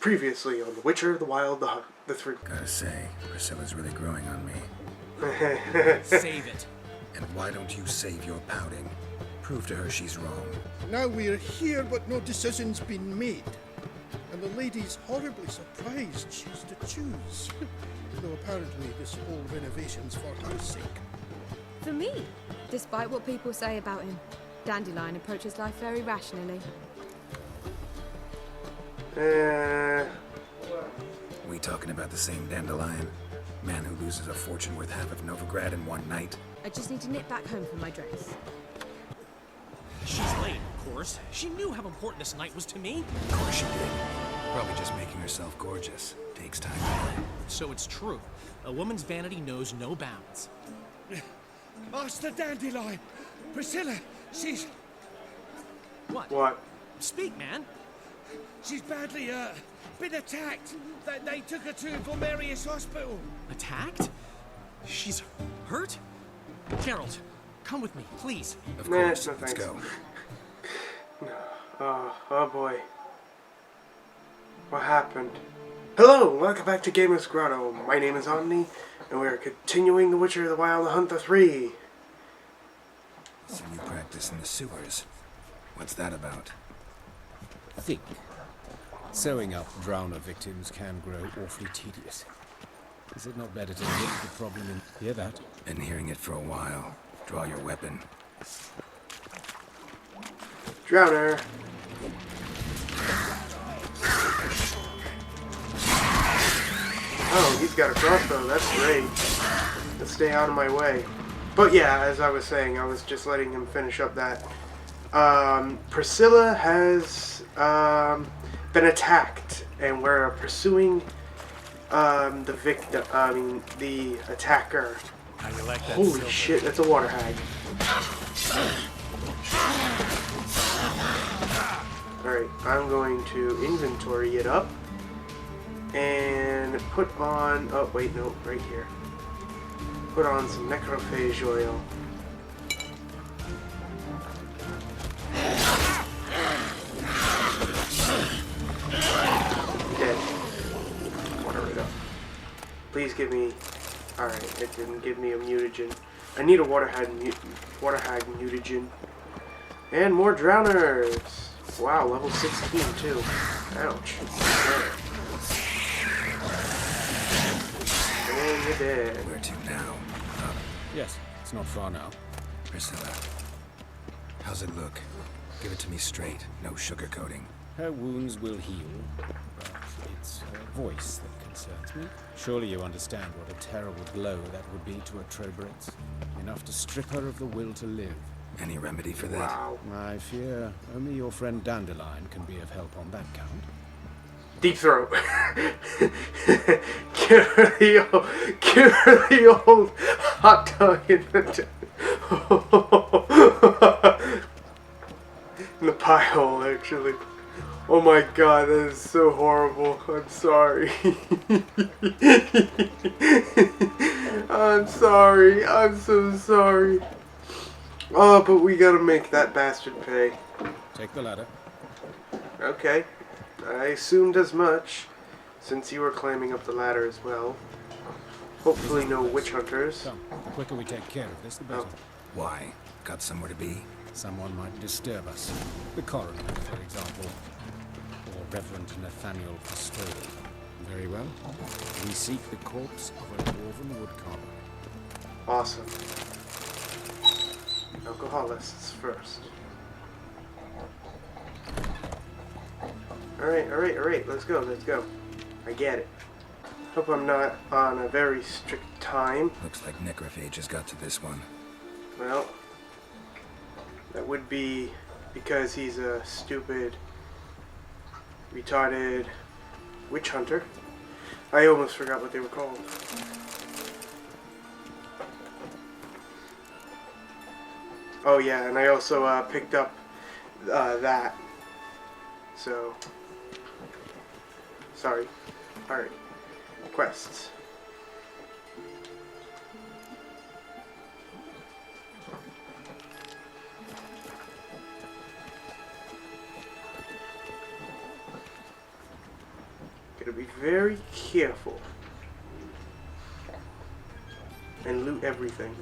Previously on The Witcher, The Wild, The Hunt, The Three. Gotta say, Priscilla's really growing on me. Save it. And why don't you save your pouting? Prove to her she's wrong. Now we're here, but no decision's been made. And the lady's horribly surprised she's to choose. Though apparently this whole renovation's for her sake. For me, despite what people say about him, Dandelion approaches life very rationally. We talking about the same Dandelion? Man who loses a fortune worth half of Novigrad in one night? I just need to nip back home for my dress. She's late, of course. She knew how important this night was to me. Of course she did. Probably just making herself gorgeous. Takes time. So it's true. A woman's vanity knows no bounds. Master Dandelion! Priscilla, she's... What? Speak, man. She's badly, been attacked. They took her to Volmerius Hospital. Attacked? She's hurt? Geralt, come with me, please. Of Nah, course, no let's thanks. go. Oh boy. What happened? Hello, welcome back to Gamers Grotto. My name is Omni, and we are continuing The Witcher, The Wild, The Hunt, The Three. So you practice in the sewers. What's that about? Think. Sewing up drowner victims can grow awfully tedious. Is it not better to nip the problem and hear that? Been hearing it for a while. Draw your weapon. Drowner. Oh, he's got a crossbow. That's great. Let's stay out of my way. But yeah, as I was saying, I was just letting him finish up that. Priscilla has been attacked, and we're pursuing the victim. The attacker. How you like that? Holy shit, that's a water hag. Alright, I'm going to inventory it up and put on, oh wait, no, right here. Put on some necrophage oil. Dead. Water it up. Please give me, alright, it didn't give me a mutagen. I need a water hag mutagen. And more drowners! Wow, level 16 too. Ouch. And you're dead. Where to now? Yes, it's not far now. Priscilla. How's it look? Give it to me straight. No sugarcoating. Her wounds will heal, but it's her voice that concerns me. Surely you understand what a terrible blow that would be to a Trobritz. Enough to strip her of the will to live. Any remedy for that? Wow. I fear only your friend Dandelion can be of help on that count. Deep throat. Give her the old hot dog in the in the pie hole, actually. Oh my god, that is so horrible. I'm sorry. I'm sorry. I'm so sorry. Oh, but we gotta make that bastard pay. Take the ladder. Okay. I assumed as much, since you were climbing up the ladder as well. Hopefully no witch hunters. Come, the quicker we take care of this, the better. Oh. Why? Got somewhere to be? Someone might disturb us. The coroner, for example. Or Reverend Nathaniel Pastoral. Very well. We seek the corpse of a dwarven woodcarver. Awesome. Alcoholists first. Alright, let's go. I get it. Hope I'm not on a very strict time. Looks like necrophage has got to this one. Well, that would be because he's a stupid, retarded witch hunter. I almost forgot what they were called. Oh yeah, and I also picked up that. So, sorry. Alright. Quests. Gotta be very careful. And loot everything.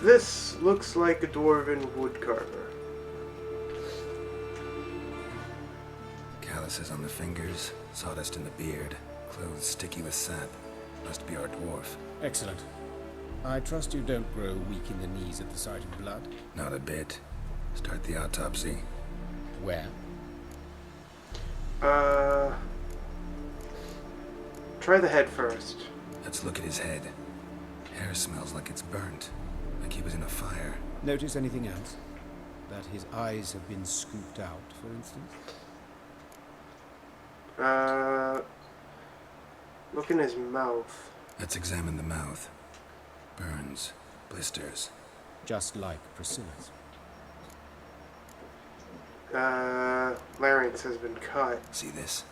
This looks like a dwarven woodcarver. Calluses on the fingers, sawdust in the beard, clothes sticky with sap. Must be our dwarf. Excellent. I trust you don't grow weak in the knees at the sight of blood. Not a bit. Start the autopsy. Where? Try the head first. Let's look at his head. Hair smells like it's burnt. Like he was in a fire. Notice anything else? That his eyes have been scooped out, for instance? Look in his mouth. Let's examine the mouth. Burns. Blisters. Just like Priscilla's. Larynx has been cut. See this?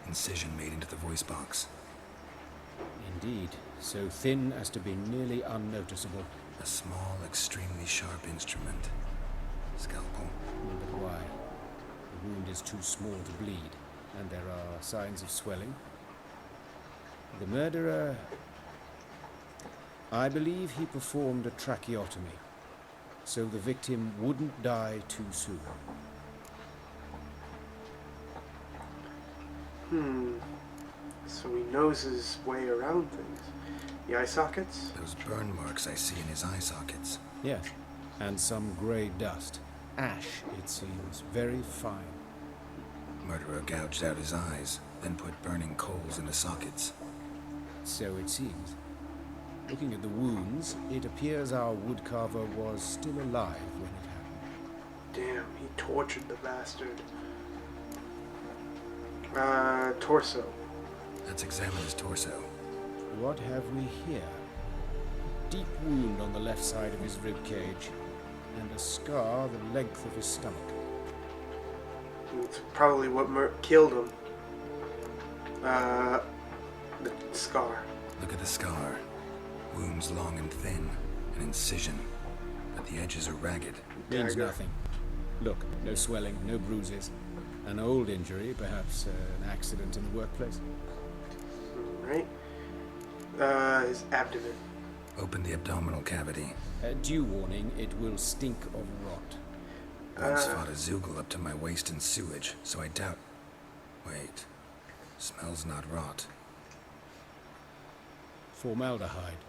Incision made into the voice box. Indeed, so thin as to be nearly unnoticeable. A small, extremely sharp instrument. Scalpel. But why? The wound is too small to bleed, and there are signs of swelling. The murderer... I believe he performed a tracheotomy, so the victim wouldn't die too soon. So he knows his way around things. The eye sockets? Those burn marks I see in his eye sockets. Yes, and some grey dust. Ash, it seems, very fine. Murderer gouged out his eyes, then put burning coals in the sockets. So it seems. Looking at the wounds, it appears our woodcarver was still alive when it happened. Damn, he tortured the bastard. Torso. Let's examine his torso. What have we here? Deep wound on the left side of his rib cage, and a scar the length of his stomach. It's probably what killed him. The scar. Look at the scar. Wounds long and thin. An incision. But the edges are ragged. Means Dagger. nothing. Look, no swelling, no bruises. An old injury, perhaps an accident in the workplace. Right? His abdomen. Open the abdominal cavity. Due warning, it will stink of rot. Once fought a Zoogle up to my waist in sewage, so I doubt... Wait. Smells not rot. Formaldehyde.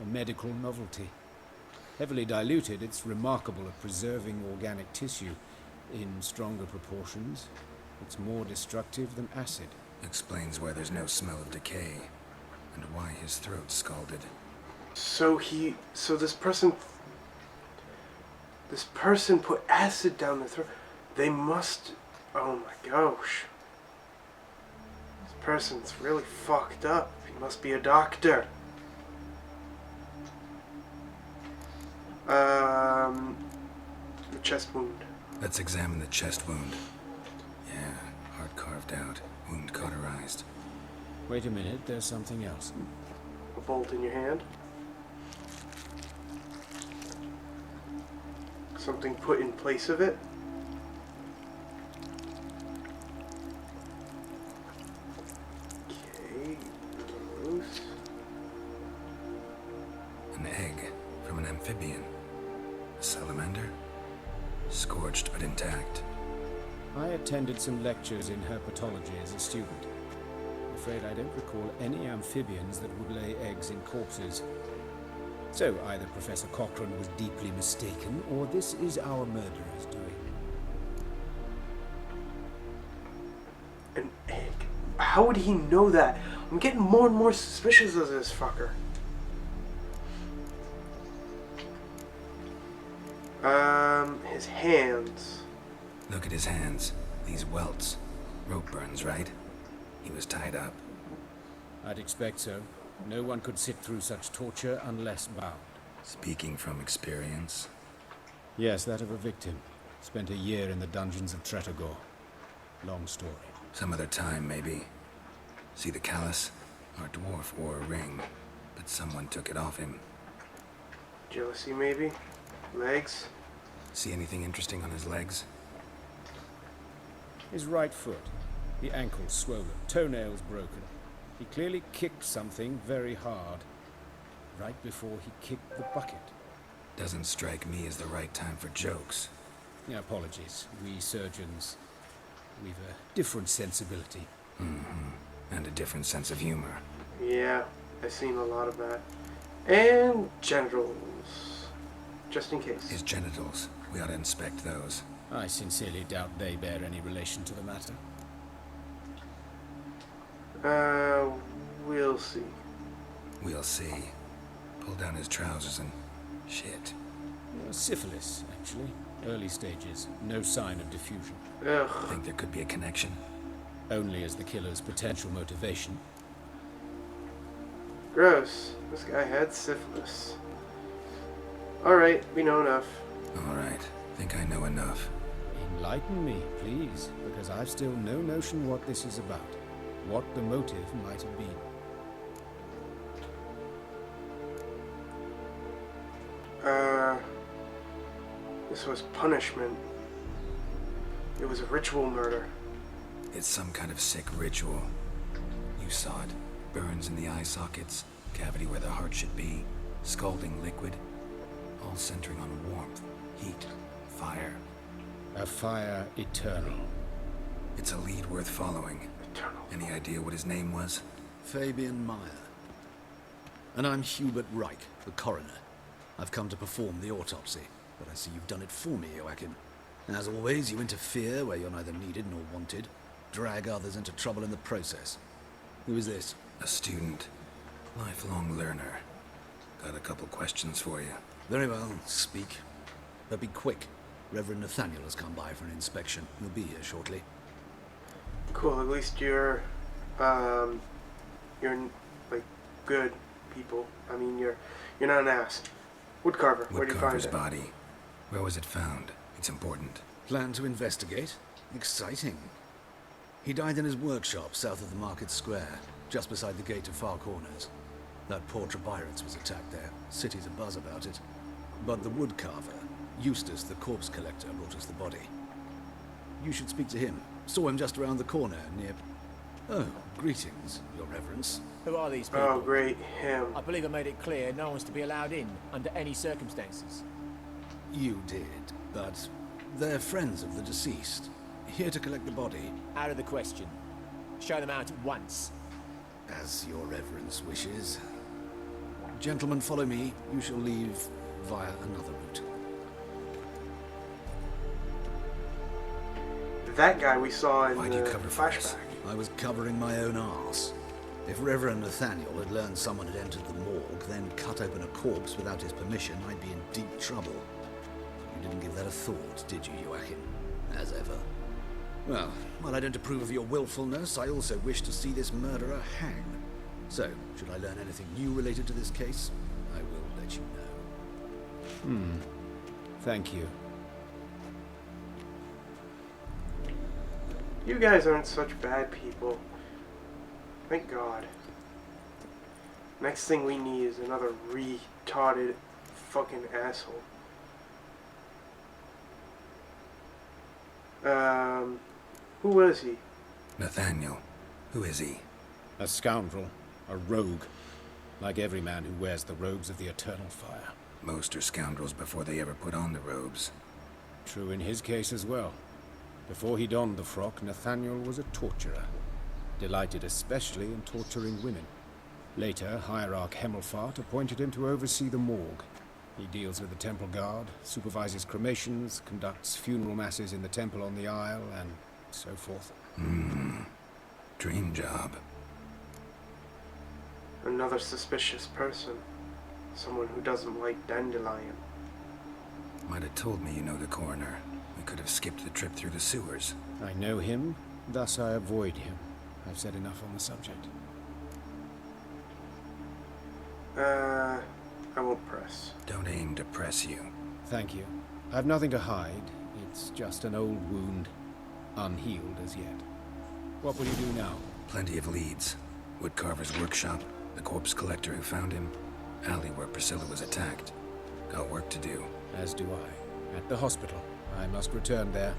A medical novelty. Heavily diluted, it's remarkable at preserving organic tissue. In stronger proportions, it's more destructive than acid. Explains why there's no smell of decay, and why his throat's scalded. So this person put acid down the throat. They must, oh my gosh. This person's really fucked up. He must be a doctor. The chest wound. Let's examine the chest wound. Yeah, heart carved out, wound cauterized. Wait a minute, there's something else. A bolt in your hand. Something put in place of it. Okay, loose. An egg from an amphibian. A salamander? Scorched but intact. I attended some lectures in herpetology as a student. I'm afraid I don't recall any amphibians that would lay eggs in corpses. So either Professor Cochrane was deeply mistaken, or this is our murderer's doing. An egg. How would he know that? I'm getting more and more suspicious of this fucker. His hands. Look at his hands. These welts. Rope burns, right? He was tied up. I'd expect so. No one could sit through such torture unless bound. Speaking from experience. Yes, that of a victim. Spent a year in the dungeons of Tretogor. Long story. Some other time, maybe. See the callus? Our dwarf wore a ring, but someone took it off him. Jealousy, maybe? Legs? See anything interesting on his legs? His right foot. The ankle swollen, toenails broken. He clearly kicked something very hard. Right before he kicked the bucket. Doesn't strike me as the right time for jokes. Yeah, apologies. We surgeons, we've a different sensibility. And a different sense of humor. Yeah, I've seen a lot of that. And genitals. Just in case. His genitals. We ought to inspect those. I sincerely doubt they bear any relation to the matter. We'll see. We'll see. Pull down his trousers and... shit. Syphilis, actually. Early stages. No sign of diffusion. Ugh. Think there could be a connection? Only as the killer's potential motivation. Gross. This guy had syphilis. Alright, we know enough. Alright. Think I know enough. Enlighten me, please, because I've still no notion what this is about. What the motive might have been. This was punishment. It was a ritual murder. It's some kind of sick ritual. You saw it. Burns in the eye sockets, cavity where the heart should be, scalding liquid, all centering on warmth, heat, fire. A fire eternal. It's a lead worth following. Eternal. Any idea what his name was? Fabian Meyer. And I'm Hubert Reich, the coroner. I've come to perform the autopsy, but I see you've done it for me, Joachim. As always, you interfere where you're neither needed nor wanted, drag others into trouble in the process. Who is this? A student. Lifelong learner. Got a couple questions for you. Very well, speak. But be quick. Reverend Nathaniel has come by for an inspection. He'll be here shortly. Cool, at least you're like good people. I mean, you're not an ass. Woodcarver, where do you find Woodcarver's it? body. Where was it found? It's important. Plan to investigate? Exciting. He died in his workshop south of the market square, just beside the gate to Far Corners. That poor Trebirans was attacked there. City's abuzz about it. But the woodcarver, Eustace the corpse collector, brought us the body. You should speak to him. Saw him just around the corner near... Oh, greetings, your reverence. Who are these people? Oh, great, him. I believe I made it clear no one's to be allowed in under any circumstances. You did, but they're friends of the deceased. Here to collect the body. Out of the question. Show them out at once. As your reverence wishes. Gentlemen, follow me. You shall leave via another route. That guy we saw in Why'd the you cover for us? flashback. I was covering my own arse. If Reverend Nathaniel had learned someone had entered the morgue, then cut open a corpse without his permission, I'd be in deep trouble. You didn't give that a thought, did you, Joachim? As ever. Well, while I don't approve of your willfulness, I also wish to see this murderer hang. So, should I learn anything new related to this case, I will let you know. Thank you. You guys aren't such bad people. Thank God. Next thing we need is another retarded fucking asshole. Who was he? Nathaniel. Who is he? A scoundrel. A rogue. Like every man who wears the robes of the eternal fire. Most are scoundrels before they ever put on the robes. True in his case as well. Before he donned the frock, Nathaniel was a torturer. Delighted especially in torturing women. Later, Hierarch Hemmelfart appointed him to oversee the morgue. He deals with the temple guard, supervises cremations, conducts funeral masses in the temple on the Isle, and so forth. Dream job. Another suspicious person. Someone who doesn't like Dandelion. Might have told me you know the coroner. We could have skipped the trip through the sewers. I know him, thus I avoid him. I've said enough on the subject. I won't press. Don't aim to press you. Thank you. I've nothing to hide. It's just an old wound, unhealed as yet. What will you do now? Plenty of leads. Woodcarver's workshop, the corpse collector who found him, alley where Priscilla was attacked. Got work to do. As do I. At the hospital. I must return there.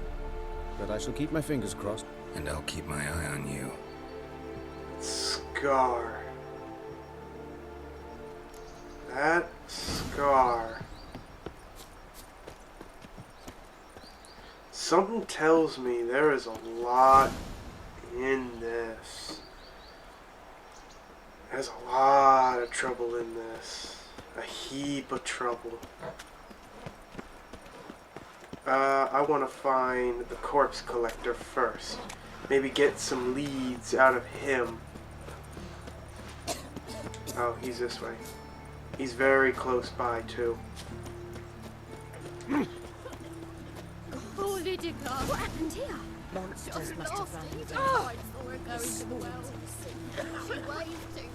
But I shall keep my fingers crossed. And I'll keep my eye on you. Scar. That scar. Something tells me there is a lot in this. There's a lot of trouble in this. A heap of trouble. I want to find the corpse collector first. Maybe get some leads out of him. Oh, he's this way. He's very close by, too. Oh, Lydia, what happened here? Monsters must have run away. Oh! Going to the well. She waved to me.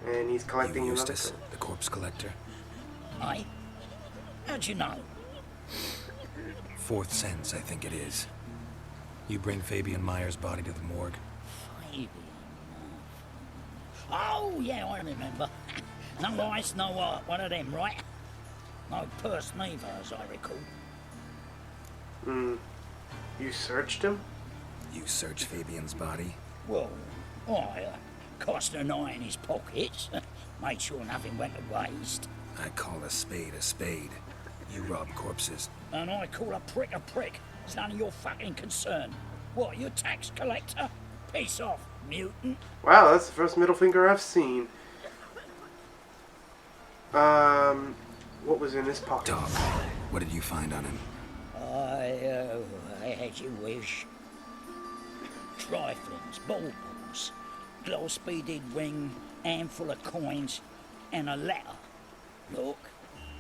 And he's collecting You another Eustace, corpse. the corpse collector. Aye? How'd you know? Fourth sense, I think it is. You bring Fabian Meyer's body to the morgue. Fabian. Oh, yeah, I remember. No eyes, no one of them, right? No purse neither, as I recall. You searched him? You search Fabian's body? Well, I cast an eye in his pockets, made sure nothing went to waste. I call a spade a spade. You rob corpses. And I call a prick a prick. It's none of your fucking concern. What, you tax collector? Piss off, mutant. Wow, that's the first middle finger I've seen. What was in his pocket? Dog, what did you find on him? As you wish. Triflings, baubles, gloss-beaded ring, handful of coins, and a letter. Look,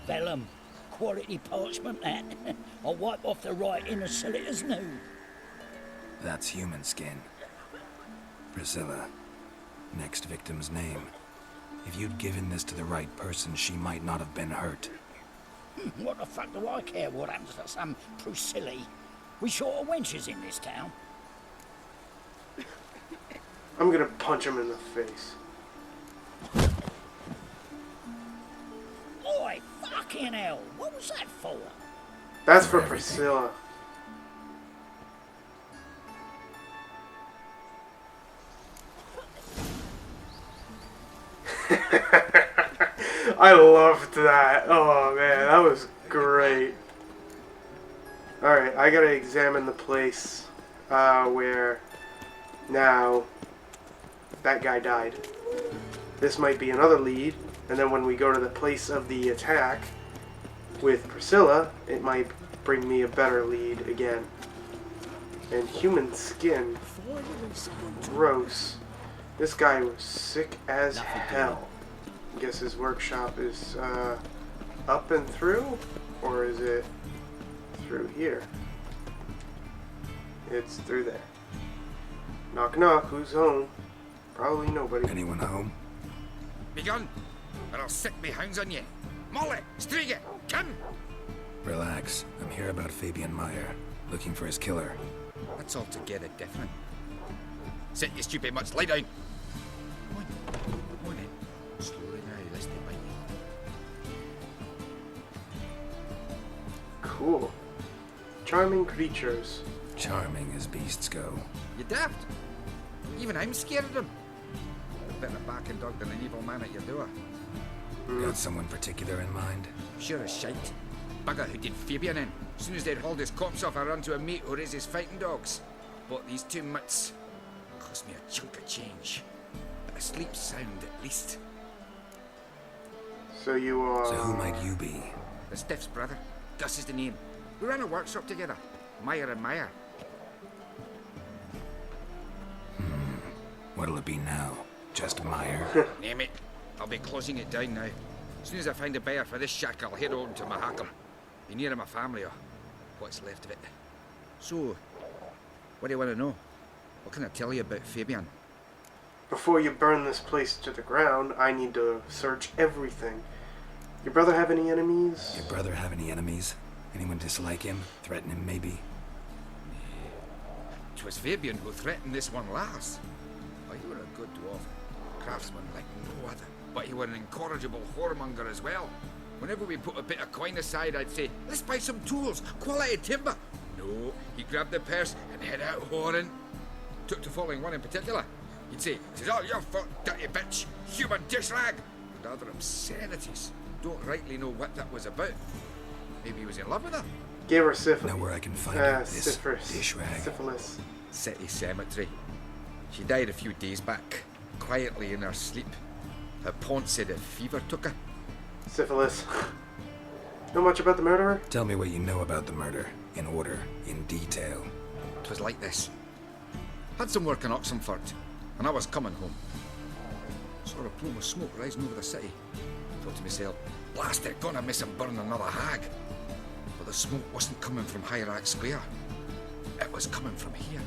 vellum, quality parchment that. I'll wipe off the writing and sell it as new. That's human skin. Priscilla. Next victim's name. If you'd given this to the right person, she might not have been hurt. What the fuck do I care what happens to some Priscilla? We short of wenches in this town. I'm gonna punch him in the face. Oi, fucking hell, what was that for? That's for Priscilla. I loved that. Oh man, that was great. Alright, I gotta examine the place where now that guy died. This might be another lead, and then when we go to the place of the attack with Priscilla, it might bring me a better lead again. And human skin. Gross. This guy was sick as hell. I guess his workshop is up and through, or is it through here? It's through there. Knock knock, who's home? Probably nobody. Anyone home? Begun, or I'll set me hounds on you. Molly, Striga, come! Relax. I'm here about Fabian Meyer. Looking for his killer. That's altogether different. Sit, you stupid mutts, lie down. Come on in. Slowly now, lest they bite you. Cool. Charming creatures. Charming as beasts go. You daft? Even I'm scared of them. A better barking dog than an evil man at your door. Got someone particular in mind? Sure as shite. Bugger who did Fabian in. As soon as they'd hauled his corpse off, I run to a mate who raises fighting dogs. Bought these two mutts. Cost me a chunk of change. But I sleep sound at least. So you are... So who might you be? The Stiff's brother. Gus is the name. We ran a workshop together. Meyer and Meyer. What'll it be now? Just Meyer? Name it. I'll be closing it down now. As soon as I find a buyer for this shack, I'll head on to Mahakam. Be near my family, or what's left of it. So, what do you want to know? What can I tell you about Fabian? Before you burn this place to the ground, I need to search everything. Your brother have any enemies? Your brother have any enemies? Anyone dislike him? Threaten him, maybe? 'Twas Fabian who threatened this one last. Oh, you were a good dwarf. Craftsman like no other. But you were an incorrigible whoremonger as well. Whenever we put a bit of coin aside, I'd say, let's buy some tools, quality timber. No, he grabbed the purse and head out whoring. Took to following one in particular. He'd say, "'Tis all your fault, dirty bitch, human dish rag," and other obscenities. Don't rightly know what that was about. Maybe he was in love with her. Gave her syphilis. Know where I can find her, this syphilis. dish rag. Syphilis. City cemetery. She died a few days back, quietly in her sleep. Her paunch said a fever took her. Syphilis. Know much about the murderer? Tell me what you know about the murder, in order, in detail. 'Twas like this. Had some work in Oxenford, and I was coming home. Saw a plume of smoke rising over the city. Thought to myself, blast it, gonna miss him burn another hag. But the smoke wasn't coming from Hierarch Square. It was coming from here.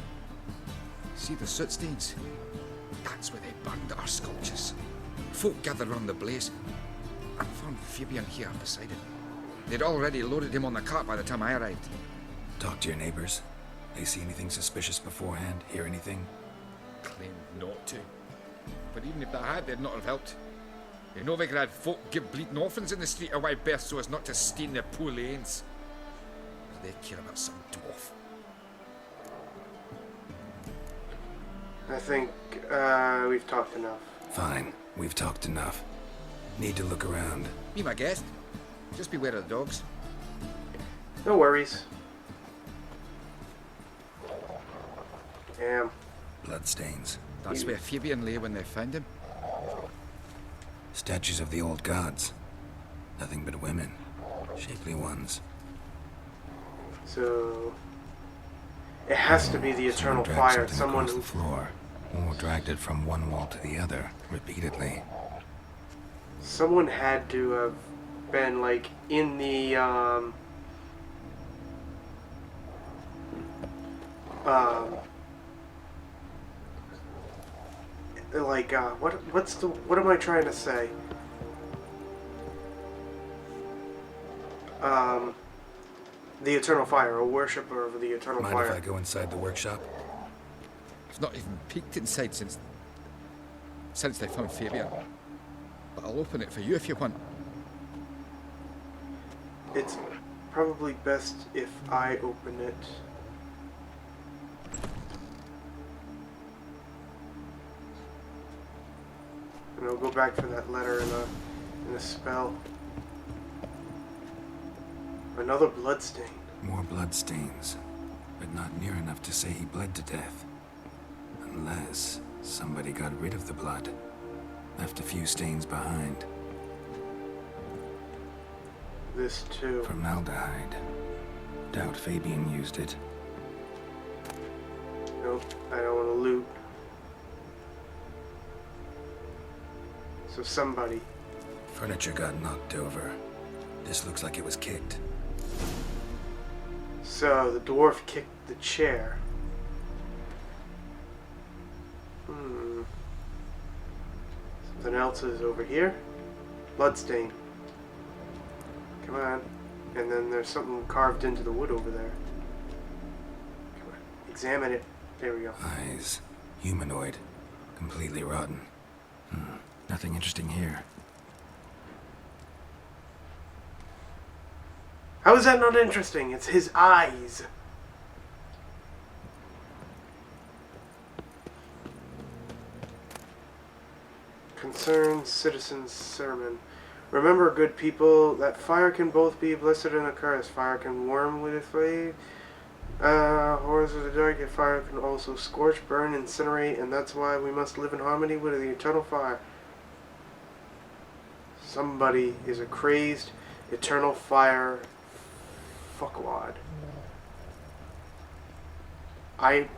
See the soot stains? That's where they burned our sculptures. Folk gathered round the blaze, and found Fabian here beside it. They'd already loaded him on the cart by the time I arrived. Talk to your neighbors. They see anything suspicious beforehand? Hear anything? Claimed not to. But even if they had, they'd not have helped. They know they could have folk give bleeding orphans in the street of White Birth so as not to stain their poor lanes. They care about some dwarf. I think we've talked enough. Fine, we've talked enough. Need to look around. Be my guest. Just beware of the dogs. No worries. Damn. Bloodstains. That's where Fabian lay when they found him. Statues of the old gods. Nothing but women. Shapely ones. So it has to be the eternal fire. Someone across the floor, or dragged it from one wall to the other repeatedly. Someone had to have been like in the like what am I trying to say? The eternal fire, a worshipper of the eternal Mind fire. if I go inside the workshop? I've not even peeked inside since they found Fabian. But I'll open it for you if you want. It's probably best if I open it. And I'll go back for that letter in a spell. Another bloodstain. More bloodstains, but not near enough to say he bled to death. Unless somebody got rid of the blood. Left a few stains behind. This too. Formaldehyde. Doubt Fabian used it. Nope, I don't want to loot. So somebody. Furniture got knocked over. This looks like it was kicked. So the dwarf kicked the chair. Something else is over here. Bloodstain. Come on. And then there's something carved into the wood over there. Come on. Examine it. There we go. Eyes. Humanoid. Completely rotten. Nothing interesting here. How is that not interesting? It's his eyes. Concerned Citizen's Sermon. Remember, good people, that fire can both be blessed and a curse. Fire can warm with flame. Horrors of the dark, and fire can also scorch, burn, incinerate, and that's why we must live in harmony with the eternal fire. Somebody is a crazed eternal fire fuckwad.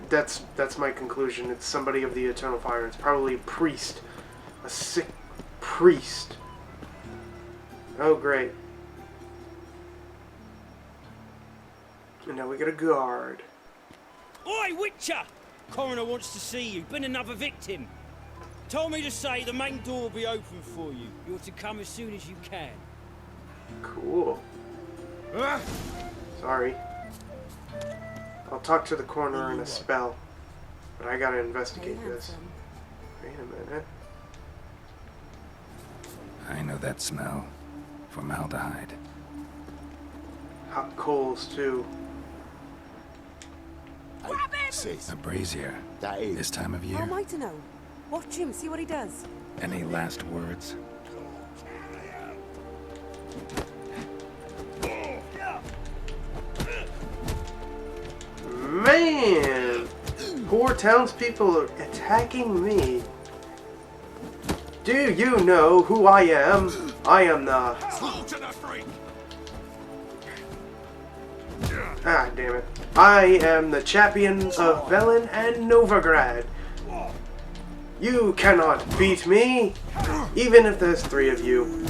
That's my conclusion. It's somebody of the eternal fire. It's probably a priest. A sick priest. Oh, great. And now we got a guard. Oi, Witcher! Coroner wants to see you. Been another victim. Told me to say the main door will be open for you. You're to come as soon as you can. Cool. Sorry. I'll talk to the coroner in a spell. But I gotta investigate this. Wait a minute. I know that smell. Formaldehyde. Hot coals, too. A brazier. This time of year. How am I to know? Watch him, see what he does. Any last words? Man! Poor townspeople are attacking me. Do you know who I am? I am the... Ah, damn it. I am the champion of Velen and Novigrad. You cannot beat me, even if there's 3 of you.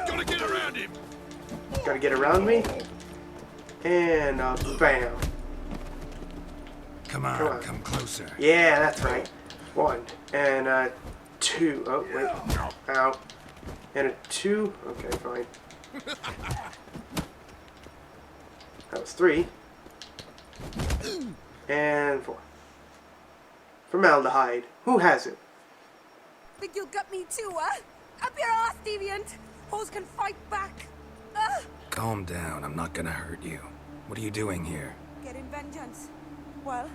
Gotta get around him. Gotta get around me. And bam. Come on, come closer. Yeah, that's right. 1 and 2. Oh wait. Ow. And a 2. Okay, fine. That was 3. And 4. Formaldehyde. Who has it? Think you'll gut me too, huh? Up your ass, deviant! Hoes can fight back! Calm down, I'm not gonna hurt you. What are you doing here? Getting vengeance. Well,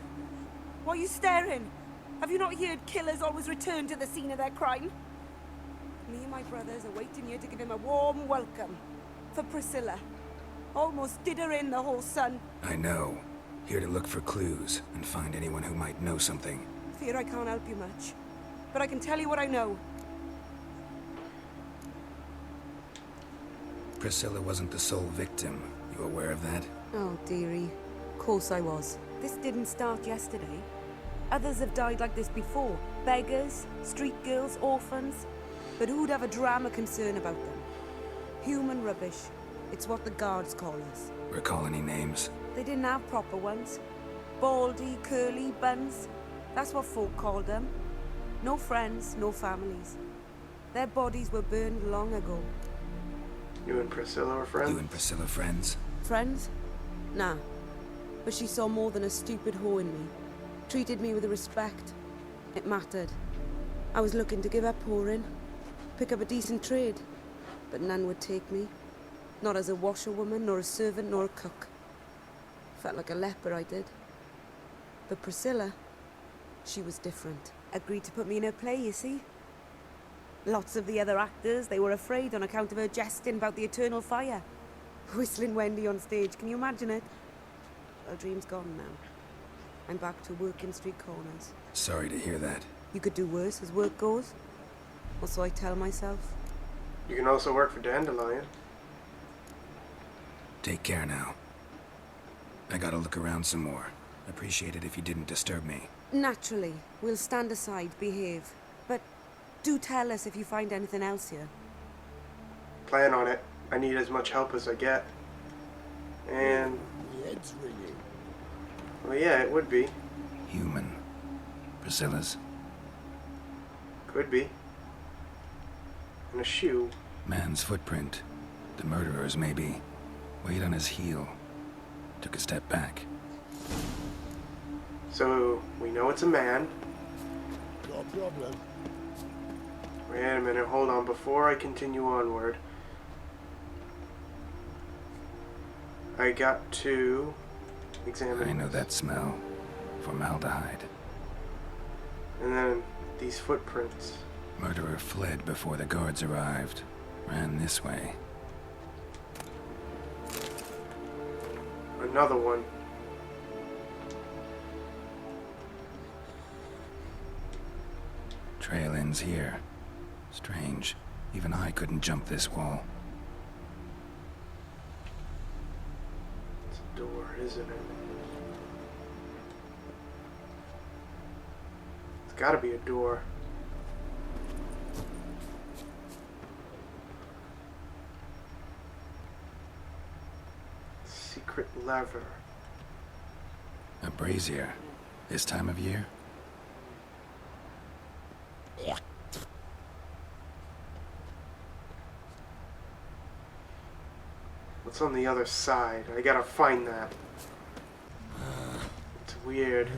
why are you staring? Have you not heard killers always return to the scene of their crime? Me and my brothers are waiting here to give him a warm welcome. For Priscilla. Almost did her in, the whole son. I know. Here to look for clues and find anyone who might know something. Fear I can't help you much. But I can tell you what I know. Priscilla wasn't the sole victim. You aware of that? Oh, dearie. Of course I was. This didn't start yesterday. Others have died like this before. Beggars, street girls, orphans. But who'd have a drama concern about them? Human rubbish. It's what the guards call us. Recall any names? They didn't have proper ones. Baldy, curly, buns. That's what folk called them. No friends, no families. Their bodies were burned long ago. You and Priscilla are friends? You and Priscilla friends? Friends? Nah. But she saw more than a stupid whore in me. Treated me with respect. It mattered. I was looking to give up whoring. Pick up a decent trade. But none would take me. Not as a washerwoman, nor a servant, nor a cook. Felt like a leper, I did. But Priscilla, she was different. Agreed to put me in her play, you see. Lots of the other actors, they were afraid on account of her jesting about the eternal fire. Whistling Wendy on stage, can you imagine it? Well, dream's gone now. I'm back to working street corners. Sorry to hear that. You could do worse as work goes. Or so I tell myself. You can also work for Dandelion. Take care now. I gotta look around some more. Appreciate it if you didn't disturb me. Naturally. We'll stand aside, behave. But do tell us if you find anything else here. Plan on it. I need as much help as I get. And... Head's ringing. well, yeah, it would be. Human. Priscilla's. Could be. And a shoe. Man's footprint. The murderer's, maybe. Weighed on his heel. Took a step back. So, we know it's a man. Got a problem. Wait a minute, hold on. Before I continue onward, I got to examine... I know that smell. Formaldehyde. And then these footprints. Murderer fled before the guards arrived. Ran this way. Another one. Trail ends here. Strange. Even I couldn't jump this wall. It's a door, isn't it? It's gotta be a door. secret lever. A brazier. This time of year? What's on the other side? I gotta find that. It's weird.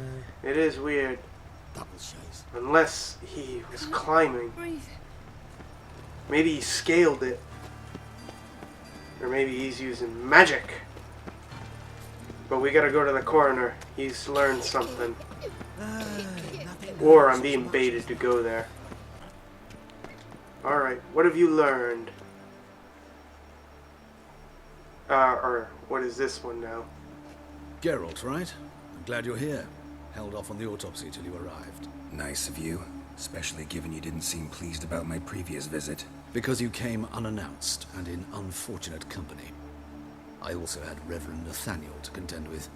It is weird. Double chase. Unless he was climbing. Maybe he scaled it. Or maybe he's using magic. But we gotta go to the coroner. He's learned something. Or I'm being baited to go there. Alright, what have you learned? Or what is this one now? Geralt, right? I'm glad you're here. Held off on the autopsy till you arrived. Nice of you, especially given you didn't seem pleased about my previous visit. Because you came unannounced and in unfortunate company. I also had Reverend Nathaniel to contend with.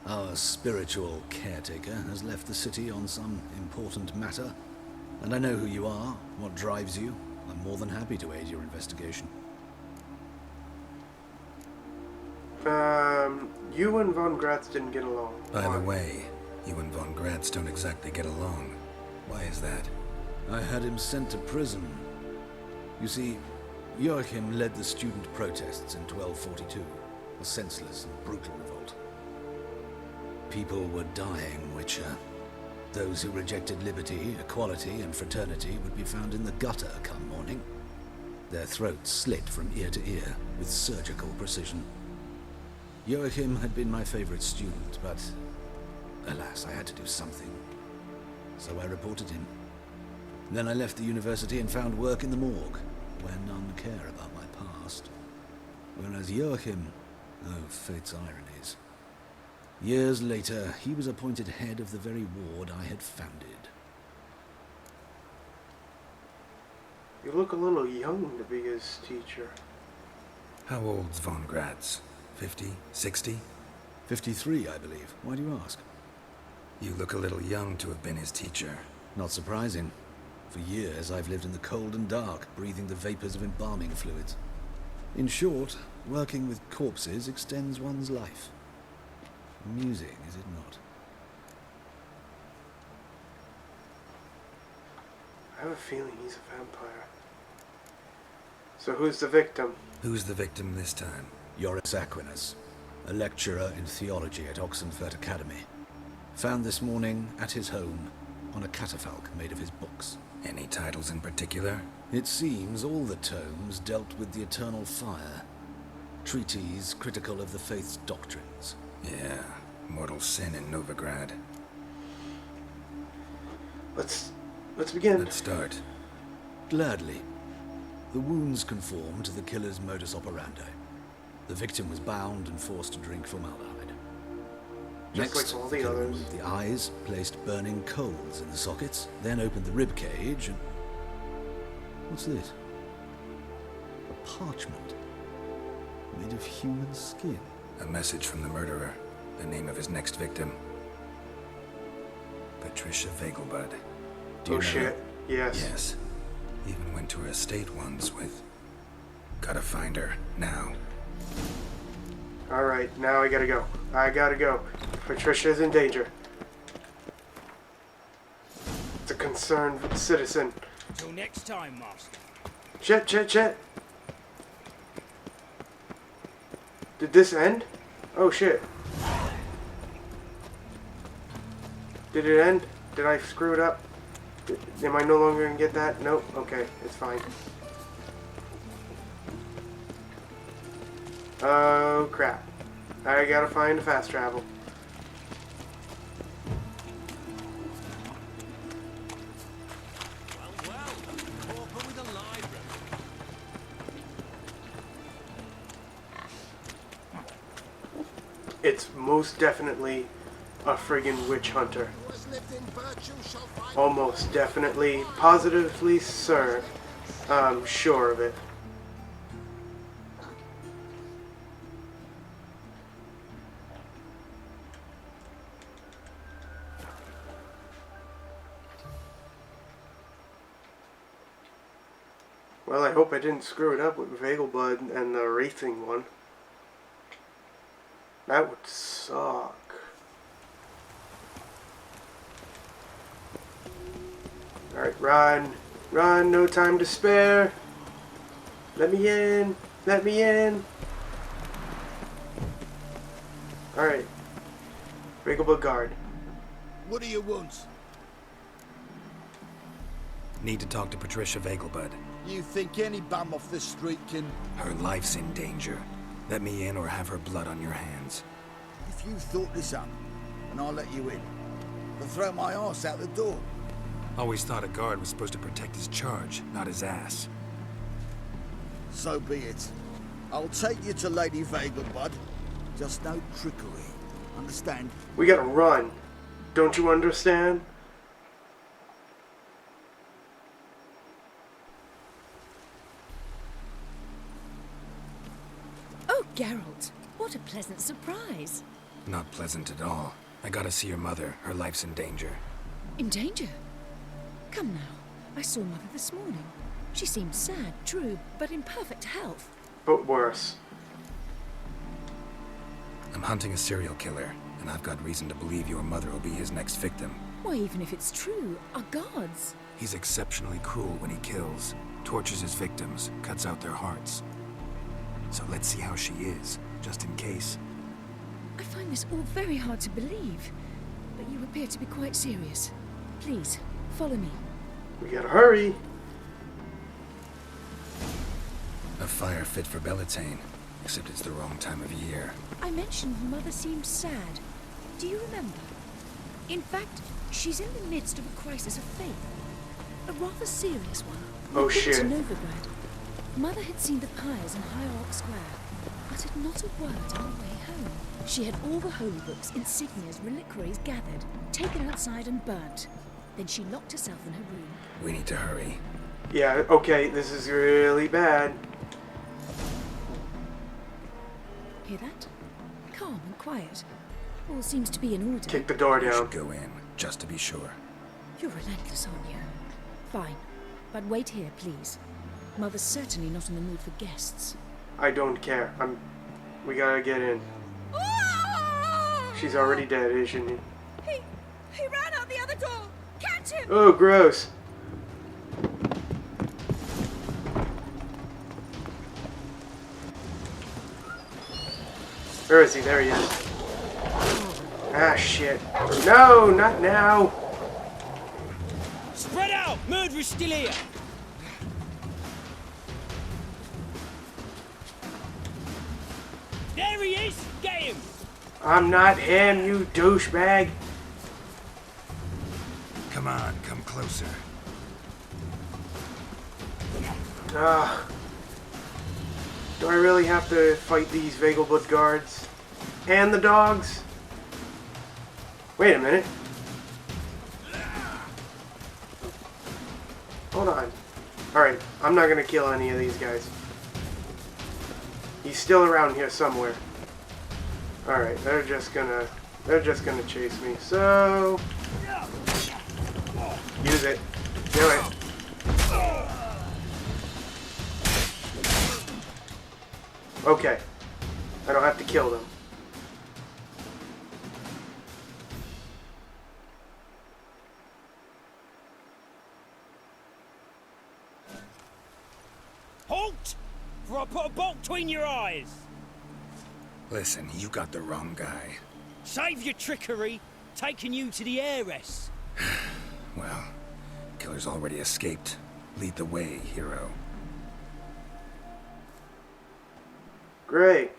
Our spiritual caretaker has left the city on some important matter, and I know who you are, what drives you. I'm more than happy to aid your investigation. You and Von Gratz didn't get along. By the way, you and Von Gratz don't exactly get along. Why is that? I had him sent to prison. You see, Joachim led the student protests in 1242, a senseless and brutal revolt. People were dying, Witcher. Those who rejected liberty, equality, and fraternity would be found in the gutter come morning. Their throats slit from ear to ear with surgical precision. Joachim had been my favorite student, but alas, I had to do something. So I reported him. Then I left the university and found work in the morgue, where none care about my past. Whereas Joachim, oh, fate's ironies. Years later, he was appointed head of the very ward I had founded. You look a little young to be his teacher. How old's Von Gratz? 50? 60? 53, I believe. Why do you ask? You look a little young to have been his teacher. Not surprising. For years, I've lived in the cold and dark, breathing the vapors of embalming fluids. In short, working with corpses extends one's life. Amusing, is it not? I have a feeling he's a vampire. So who's the victim? Who's the victim this time? Joris Aquinas, a lecturer in theology at Oxenfurt Academy. Found this morning at his home on a catafalque made of his books. Any titles in particular? It seems all the tomes dealt with the eternal fire. Treatises critical of the faith's doctrines. Yeah, mortal sin in Novigrad. Let's begin. Let's start. Gladly. The wounds conform to the killer's modus operandi. The victim was bound and forced to drink formaldehyde. Just Next, like all the the killer others. removed the eyes, placed burning coals in the sockets, then opened the rib cage and... What's this? A parchment made of human skin. A message from the murderer. The name of his next victim. Patricia Vegelbud. Do you Oh know shit. her? Yes. Yes. Even went to her estate once with... Gotta find her, now. Alright, now I gotta go. I gotta go. Patricia's in danger. It's a concerned citizen. Till next time, Master. Shit. Did this end? Oh shit. Did it end? Did I screw it up? Am I no longer gonna get that? Nope. Okay, it's fine. Oh crap. I gotta find a fast travel. It's most definitely a friggin' witch hunter. Almost definitely, positively, sir. I'm sure of it. Well, I hope I didn't screw it up with Vegelbud and the racing one. That would suck. Alright, run. Run, no time to spare. Let me in. Let me in. Alright. Breakable guard. What do you want? Need to talk to Patricia Vegelbud. You think any bum off the street can... Her life's in danger. Let me in or have her blood on your hands. If you thought this up, and I'll let you in, I'll throw my ass out the door. Always thought a guard was supposed to protect his charge, not his ass. So be it. I'll take you to Lady Vegelbud. Just no trickery. Understand? We gotta run. Don't you understand? Oh, Geralt, what a pleasant surprise. Not pleasant at all. I gotta see your mother. Her life's in danger. In danger? Come now. I saw Mother this morning. She seemed sad, true, but in perfect health. But worse. I'm hunting a serial killer, and I've got reason to believe your mother will be his next victim. Why, even if it's true, our gods. He's exceptionally cruel when he kills, tortures his victims, cuts out their hearts. So let's see how she is, just in case. I find this all very hard to believe, but you appear to be quite serious. Please, follow me. We gotta hurry. A fire fit for Bellatane, except it's the wrong time of year. I mentioned Mother seemed sad. Do you remember? In fact, she's in the midst of a crisis of faith. A rather serious one. Oh, We'd been shit. to Novigrad. Mother had seen the pyres in High Ark Square, uttered not a word on the way home. She had all the holy books, insignias, reliquaries gathered, taken outside and burnt. Then she locked herself in her room. We need to hurry. Yeah, okay, this is really bad. Hear that? Calm and quiet. All seems to be in order. Kick the door We down. should go in, just to be sure. You're relentless, aren't you? Fine. But wait here, please. Mother's certainly not in the mood for guests. I don't care. We gotta get in. She's already dead, isn't she? He ran out the other door! Catch him! Oh, gross. Where is he? There he is. Ah, shit. No, not now. Spread out! Murderer's still here! There he is! Get him! I'm not him, you douchebag. Come on, come closer. Ah. Do I really have to fight these Vegelbud guards? And the dogs? Wait a minute. Hold on. Alright, I'm not gonna kill any of these guys. He's still around here somewhere. Alright, they're just gonna chase me. So use it. Do it. Okay. I don't have to kill them. Halt! For I put a bolt between your eyes! Listen, you got the wrong guy. Save your trickery, taking you to the heiress. Well, killer's already escaped. Lead the way, hero. Great.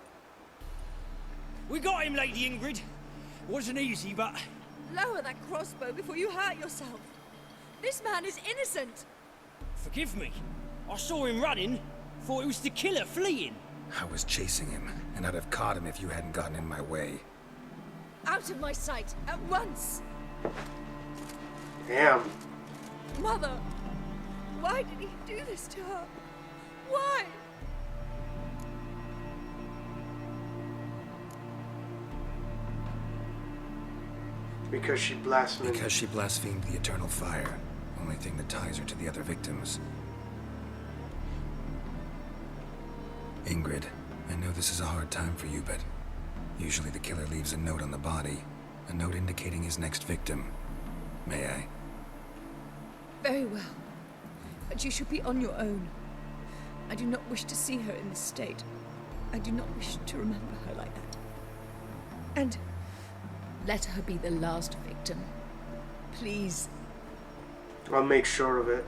We got him, Lady Ingrid. Wasn't easy, but... Lower that crossbow before you hurt yourself. This man is innocent. Forgive me. I saw him running. Thought it was the killer fleeing. I was chasing him, and I'd have caught him if you hadn't gotten in my way. Out of my sight, at once. Damn. Mother, why did he do this to her? Why? Because she blasphemed. Because she blasphemed the eternal fire. Only thing that ties her to the other victims. Ingrid, I know this is a hard time for you, but Usually the killer leaves a note on the body, a note indicating his next victim. May I? Very well. But you should be on your own. I do not wish to see her in this state. I do not wish to remember her like that. And let her be the last victim. Please. I'll make sure of it.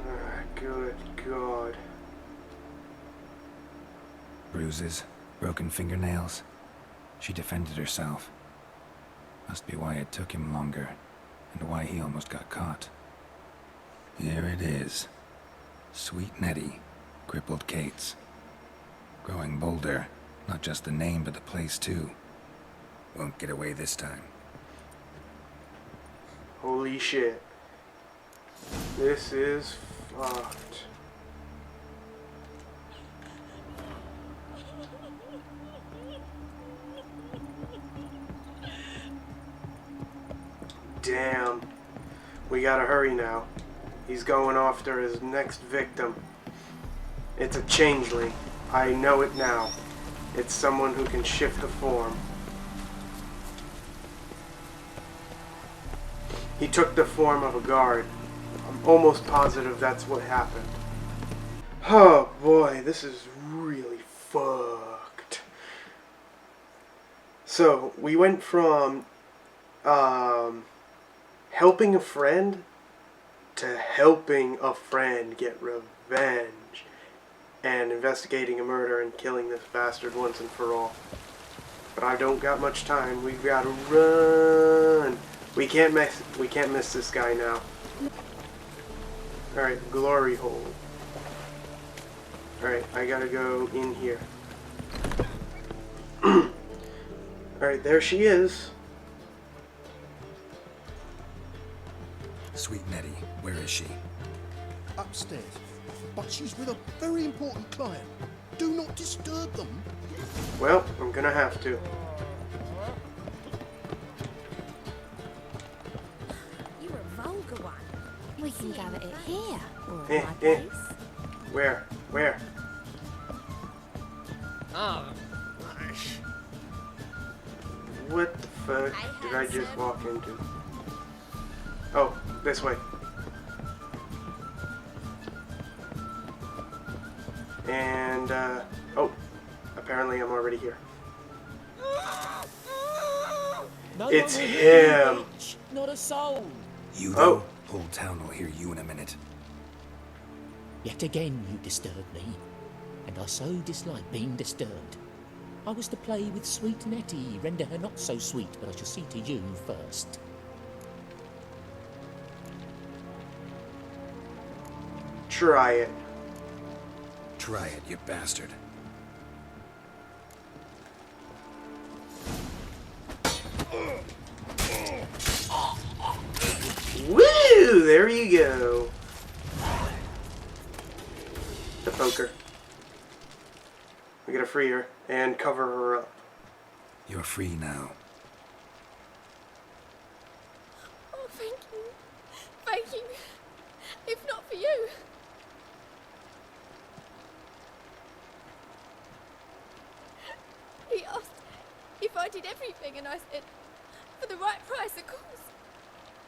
Ah, good God. Bruises, broken fingernails. She defended herself. Must be why it took him longer, and why he almost got caught. Here it is. Sweet Nettie, crippled Kate's. Growing bolder, not just the name but the place too. Won't get away this time. Holy shit. This is fucked. Damn. We gotta hurry now. He's going after his next victim. It's a changeling. I know it now. It's someone who can shift the form. He took the form of a guard. I'm almost positive that's what happened. Oh boy, this is really fucked. So, we went from helping a friend to helping a friend get revenge and investigating a murder and killing this bastard once and for all. But I don't got much time. We've got to run. We can't miss this guy now. Alright, glory hole. Alright, I gotta go in here. Alright, there she is. Sweet Nettie, where is she? Upstairs. But she's with a very important client. Do not disturb them. Well, I'm gonna have to. You're a vulgar one. We can gather it here, or at Eh, my eh. place. Where? Where? Oh, What the fuck did I just walk into? Oh, this way. And, oh, apparently I'm already here. No It's one will hear you, him. bitch. Not a soul. You Oh. though? Whole town will hear you in a minute. Yet again you disturb me, and I so dislike being disturbed. I was to play with sweet Nettie, render her not so sweet, but I shall see to you first. Try it. Try it, you bastard. Woo! There you go. The poker. We gotta free her and cover her up. You're free now. Oh, thank you. Thank you. If not for you. He asked if I did everything, and I said, for the right price, of course.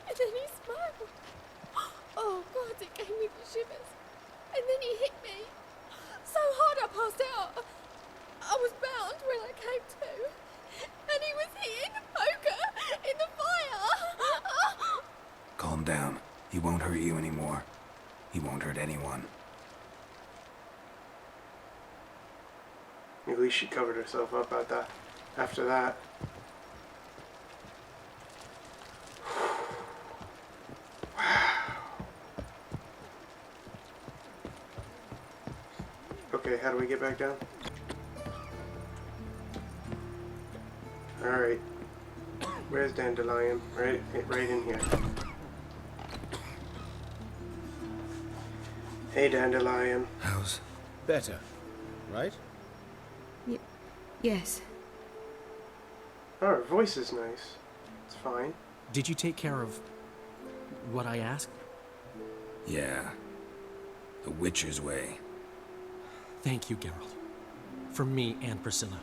And then he smiled. Oh, God, it gave me the shivers. And then he hit me so hard I passed out. I was bound when I came to. And he was hitting the poker in the fire. Calm down. He won't hurt you anymore. He won't hurt anyone. At least she covered herself up at that. After that. Okay, how do we get back down? Alright. Where's Dandelion? Right in here. Hey, Dandelion. How's... Better, right? Yes. Oh, her voice is nice. It's fine. did you take care of what I asked? Yeah. The Witcher's way. Thank you, Geralt. From me and Priscilla.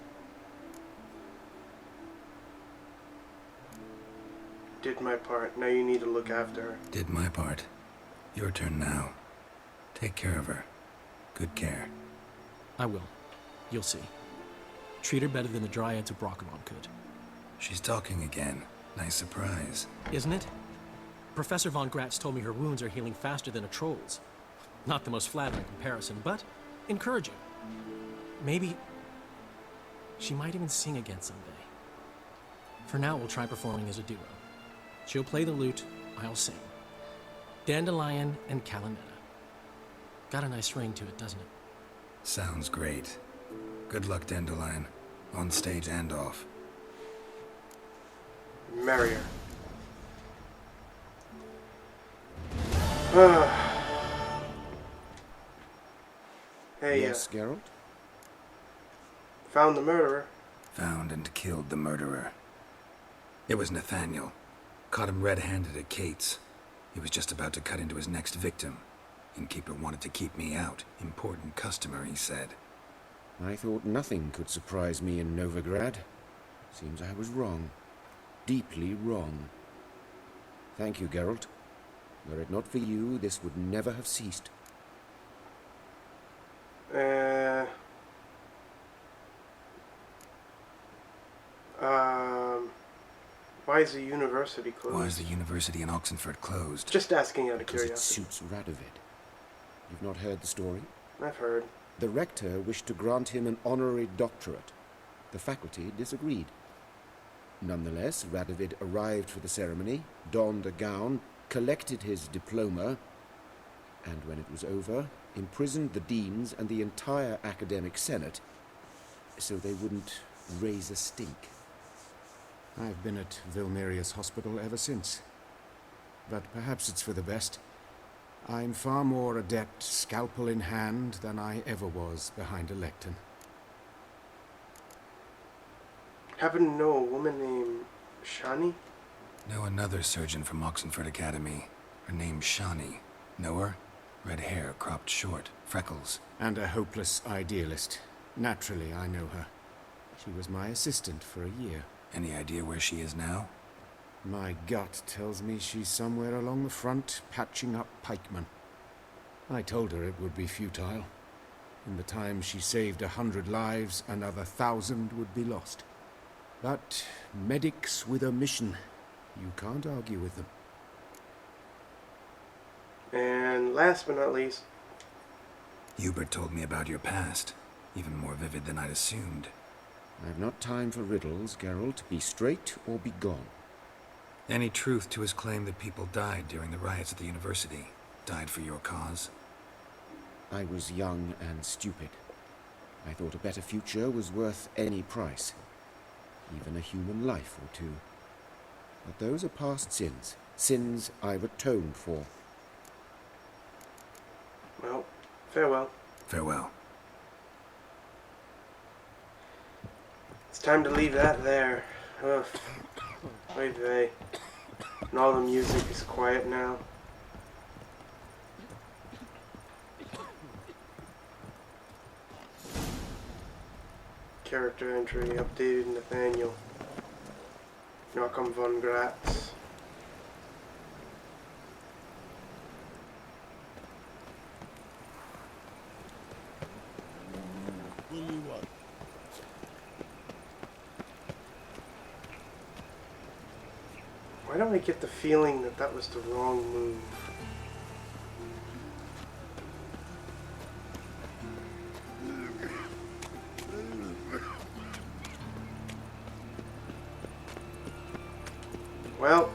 Did my part. Now you need to look after her. Did my part. Your turn now. Take care of her. Good care. I will. You'll see. Treat her better than the Dryads of Brockamon could. She's talking again. Nice surprise. Isn't it? Professor Von Gratz told me her wounds are healing faster than a troll's. Not the most flattering comparison, but encouraging. Maybe she might even sing again someday. For now, we'll try performing as a duo. She'll play the lute, I'll sing. Dandelion and Calinetta. Got a nice ring to it, doesn't it? Sounds great. Good luck, Dandelion. On stage and off. Marry her. Hey, yes, Geralt? Found the murderer. Found and killed the murderer. It was Nathaniel. Caught him red-handed at Kate's. He was just about to cut into his next victim. Innkeeper wanted to keep me out. Important customer, he said. I thought nothing could surprise me in Novigrad. Seems I was wrong. Deeply wrong. Thank you, Geralt. Were it not for you, this would never have ceased. Why is the university closed? Why is the university in Oxenford closed? Just asking out of Because curiosity. it suits Radovid. You've not heard the story? I've heard. The rector wished to grant him an honorary doctorate. The faculty disagreed. Nonetheless, Radovid arrived for the ceremony, donned a gown, collected his diploma, and when it was over, imprisoned the deans and the entire academic senate so they wouldn't raise a stink. I've been at Vilmerius Hospital ever since. But perhaps it's for the best. I'm far more adept, scalpel in hand, than I ever was behind a lectern. Happen to know a woman named Shani? Know another surgeon from Oxenford Academy. Her name's Shani. Know her? Red hair, cropped short, freckles. And a hopeless idealist. Naturally, I know her. She was my assistant for a year. Any idea where she is now? My gut tells me she's somewhere along the front, patching up pikemen. I told her it would be futile. In the time she saved 100 lives, another 1,000 would be lost. But medics with a mission, you can't argue with them. And last but not least, Hubert told me about your past. Even more vivid than I'd assumed. I've not time for riddles, Geralt. Be straight or be gone. Any truth to his claim that people died during the riots at the university? Died for your cause? I was young and stupid. I thought a better future was worth any price. Even a human life or two. But those are past sins. Sins I've atoned for. well, farewell. Farewell. It's time to leave that there. Ugh. Oy vey. And all the music is quiet now. Character entry updated Nathaniel. Joachim von Gratz. Why do I get the feeling that that was the wrong move? Well,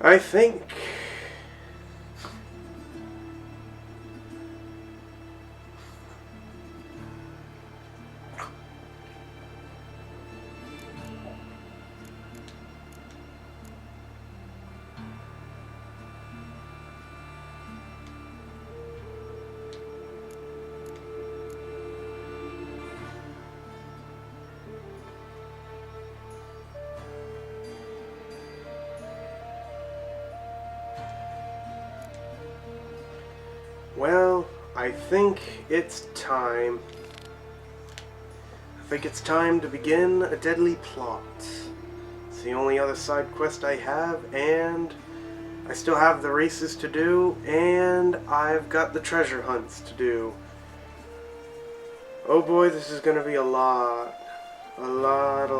I think Well, I think it's time. I think it's time to begin a deadly plot. It's the only other side quest I have, and I still have the races to do, and I've got the treasure hunts to do. Oh boy, this is gonna be a lot. A lot.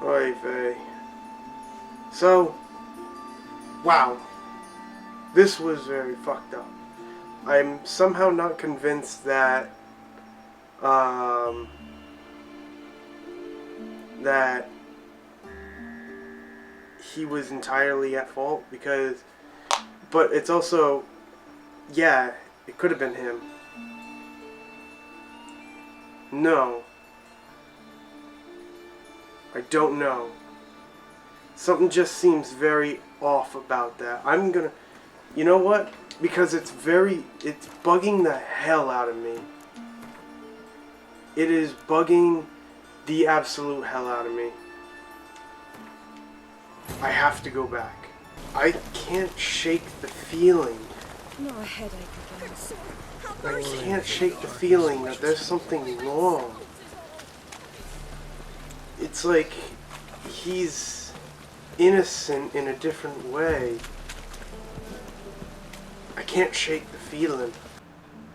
Oy vey. So, wow. This was very fucked up. I'm somehow not convinced that, that he was entirely at fault, because, but it's also, yeah, it could have been him. No. I don't know. Something just seems very off about that. I'm gonna, you know what? Because it's bugging the hell out of me. It is bugging the absolute hell out of me. I have to go back. I can't shake the feeling. No, a headache again. I can't shake the feeling that there's something wrong. It's like he's innocent in a different way. I can't shake the feeling.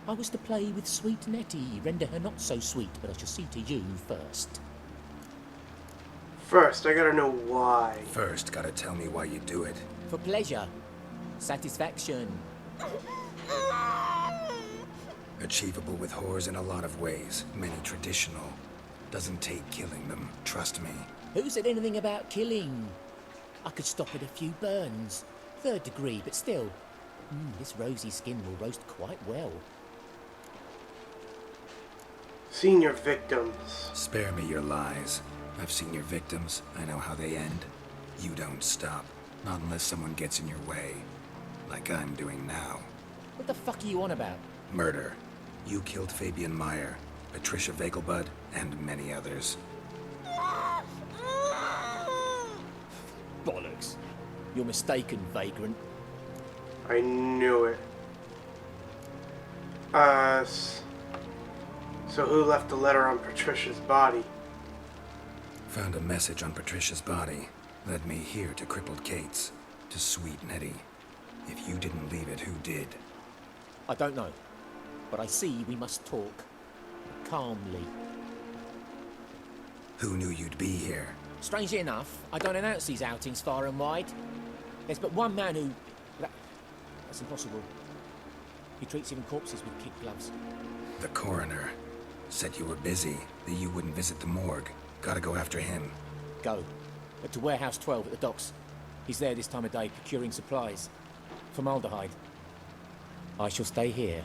I was to play with sweet Nettie, render her not so sweet, but I shall see to you first. First, I gotta know why. First, gotta tell me why you do it. For pleasure. Satisfaction. Achievable with whores in a lot of ways. Many traditional. Doesn't take killing them, trust me. Who said anything about killing? I could stop at a few burns. 3rd degree, but still. This rosy skin will roast quite well. Seen your victims. Spare me your lies. I've seen your victims. I know how they end. You don't stop. Not unless someone gets in your way. Like I'm doing now. What the fuck are you on about? Murder. You killed Fabian Meyer, Patricia Vegelbud, and many others. Bollocks. You're mistaken, vagrant. I knew it. So who left the letter on Patricia's body? Found a message on Patricia's body. Led me here to crippled Kate's. To sweet Nettie. If you didn't leave it, who did? I don't know. But I see we must talk. Calmly. Who knew you'd be here? Strangely enough, I don't announce these outings far and wide. There's but one man who... That's impossible. He treats even corpses with kid gloves. The coroner. Said you were busy, that you wouldn't visit the morgue. Gotta go after him. Go. But to Warehouse 12 at the docks. He's there this time of day, procuring supplies. Formaldehyde. I shall stay here.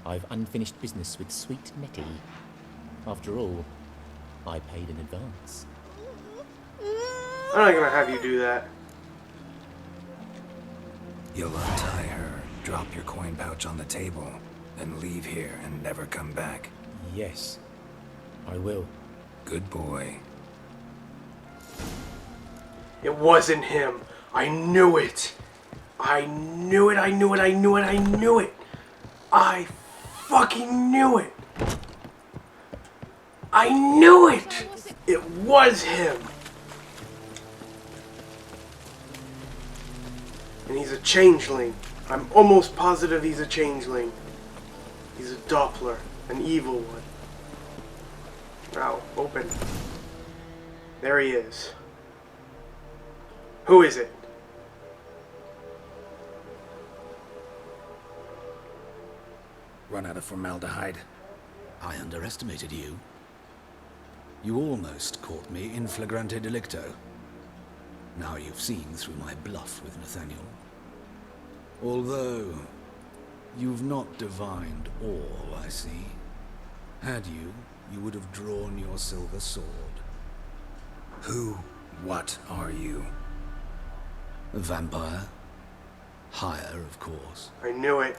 I've unfinished business with sweet Nettie. After all, I paid in advance. I'm not gonna have you do that. You'll untie her, drop your coin pouch on the table, then leave here and never come back. Yes, I will. Good boy. It wasn't him. I knew it. I knew it. I fucking knew it. I knew it. It was him. And he's a changeling. I'm almost positive he's a changeling. He's a Doppler, an evil one. Now, open. There he is. Who is it? Run out of formaldehyde. I underestimated you. You almost caught me in flagrante delicto. Now you've seen through my bluff with Nathaniel. Although, you've not divined all, I see. Had you, you would have drawn your silver sword. Who, what are you? A vampire. Higher, of course. I knew it.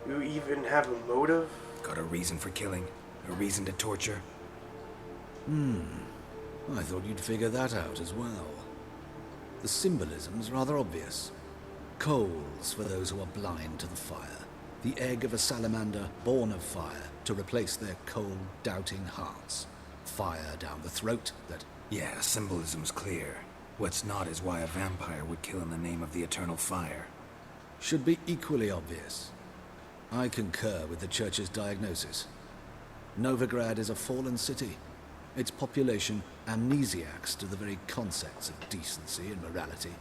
You even have a motive? Got a reason for killing? A reason to torture? I thought you'd figure that out as well. The symbolism's rather obvious. Coals for those who are blind to the fire. The egg of a salamander born of fire to replace their cold, doubting hearts. Fire down the throat that... Yeah, symbolism's clear. What's not is why a vampire would kill in the name of the eternal fire. Should be equally obvious. I concur with the Church's diagnosis. Novigrad is a fallen city. Its population amnesiacs to the very concepts of decency and morality.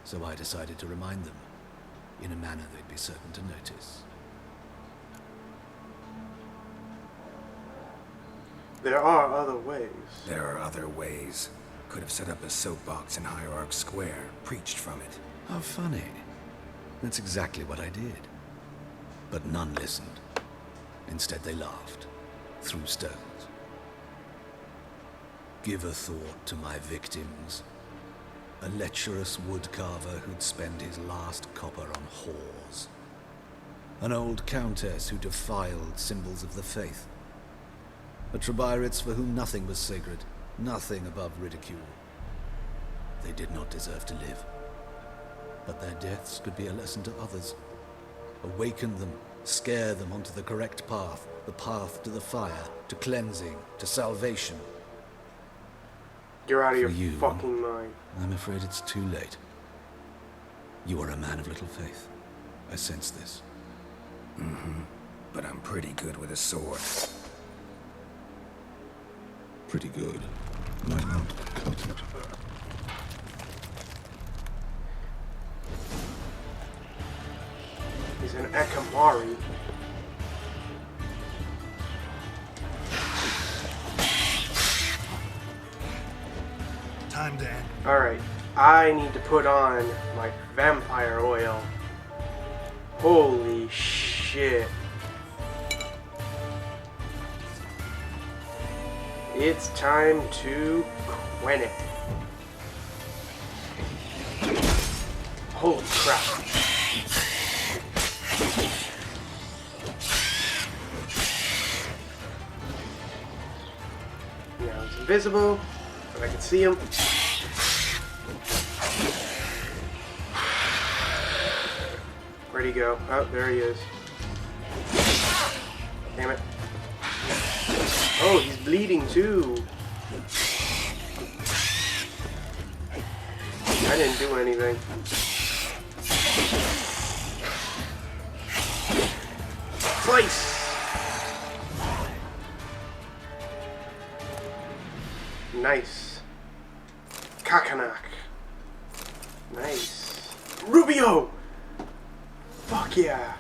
So I decided to remind them, in a manner they'd be certain to notice. There are other ways. There are other ways. Could have set up a soapbox in Hierarch Square, preached from it. How funny. That's exactly what I did. But none listened. Instead they laughed, threw stones. Give a thought to my victims. A lecherous woodcarver who'd spend his last copper on whores. An old countess who defiled symbols of the faith. A Trebyrits for whom nothing was sacred, nothing above ridicule. They did not deserve to live. But their deaths could be a lesson to others. Awaken them, scare them onto the correct path, the path to the fire, to cleansing, to salvation. You're out of your you, fucking mind. I'm afraid it's too late. You are a man of little faith. I sense this. Mm-hmm. But I'm pretty good with a sword. Pretty good. Might not cut it. He's an Ekamari. Time, Dan. Alright, I need to put on my vampire oil. Holy shit. It's time to quench it. Holy crap. Now it's invisible, but I can see him. Where'd he go? Oh, there he is. Damn it. Oh, he's bleeding too. I didn't do anything. Slice! Nice. Kakanak. Nice. Rubio! Fuck yeah.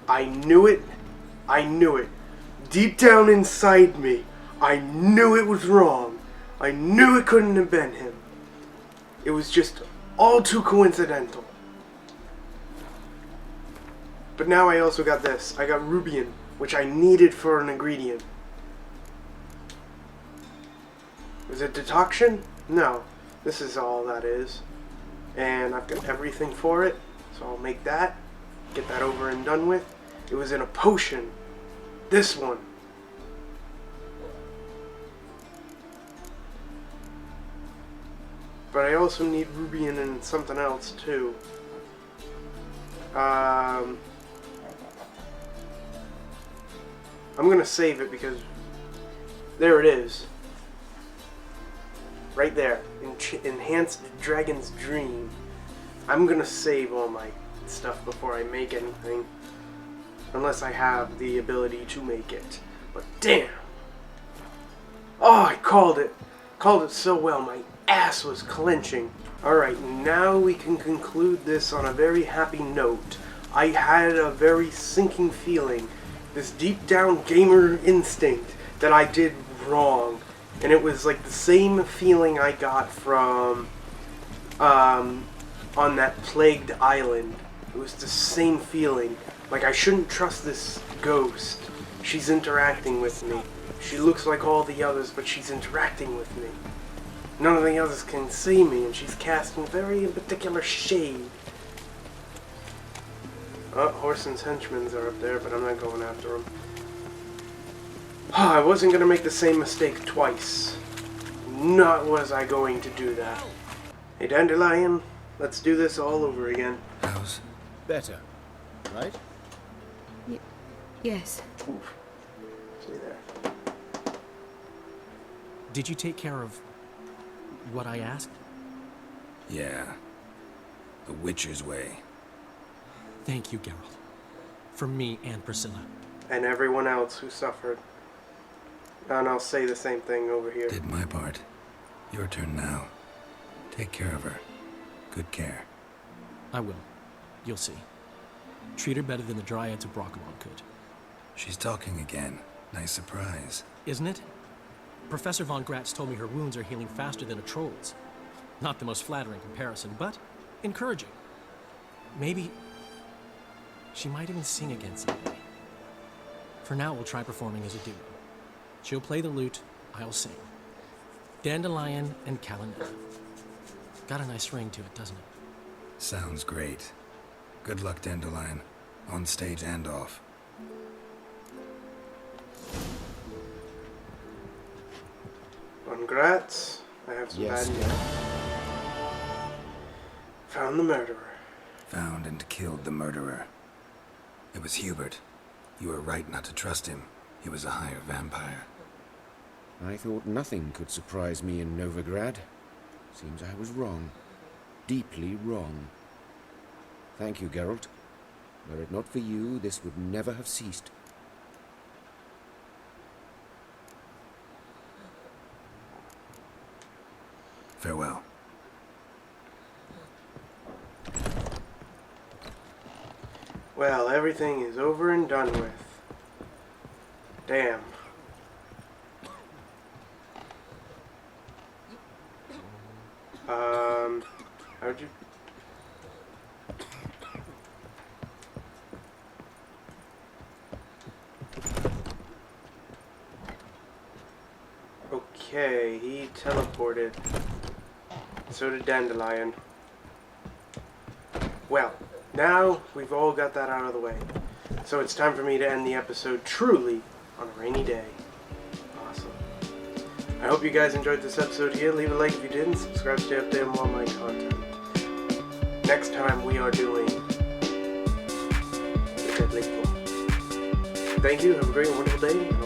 I knew it. I knew it. Deep down inside me, I knew it was wrong. I knew it couldn't have been him. It was just all too coincidental. But now I also got this. I got Rubian, which I needed for an ingredient. Is it decoction? No. This is all that is. And I've got everything for it. So I'll make that. Get that over and done with. It was in a potion. This one. But I also need Rubian and something else too. I'm gonna save it because there it is. Right there. Enhanced Dragon's Dream. I'm gonna save all my stuff before I make anything. Unless I have the ability to make it. But damn! Oh, I called it! Called it so well, my ass was clenching. Alright, now we can conclude this on a very happy note. I had a very sinking feeling, this deep down gamer instinct, that I did wrong. And it was like the same feeling I got from, on that plagued island. It was the same feeling. Like, I shouldn't trust this ghost. She's interacting with me. She looks like all the others, but she's interacting with me. None of the others can see me, and she's casting very particular shade. Oh, Horson's henchmen are up there, but I'm not going after them. I wasn't going to make the same mistake twice. Not was I going to do that. Hey, Dandelion, let's do this all over again. How's better, right? Yes. Oof. See there. Did you take care of what I asked? Yeah. The Witcher's way. Thank you, Geralt. From me and Priscilla. And everyone else who suffered. And I'll say the same thing over here. Did my part. Your turn now. Take care of her. Good care. I will. You'll see. Treat her better than the Dryads of Brockamon could. She's talking again. Nice surprise. Isn't it? Professor Von Gratz told me her wounds are healing faster than a troll's. Not the most flattering comparison, but encouraging. Maybe she might even sing again someday. For now, we'll try performing as a duo. She'll play the lute, I'll sing. Dandelion and Calanetta. Got a nice ring to it, doesn't it? Sounds great. Good luck, Dandelion. On stage and off. Congrats. I have some bad news. Found the murderer. Found and killed the murderer. It was Hubert. You were right not to trust him. He was a higher vampire. I thought nothing could surprise me in Novigrad. Seems I was wrong. Deeply wrong. Thank you, Geralt. Were it not for you, this would never have ceased. Farewell. Well, everything is over and done with. Damn. How'd you... Okay, he teleported. So did Dandelion. Well, now we've all got that out of the way. So it's time for me to end the episode truly on a rainy day. Awesome. I hope you guys enjoyed this episode here. Leave a like if you did and subscribe to stay updated on more of my content. Next time we are doing the Deadly Claw. Thank you, have a great and wonderful day.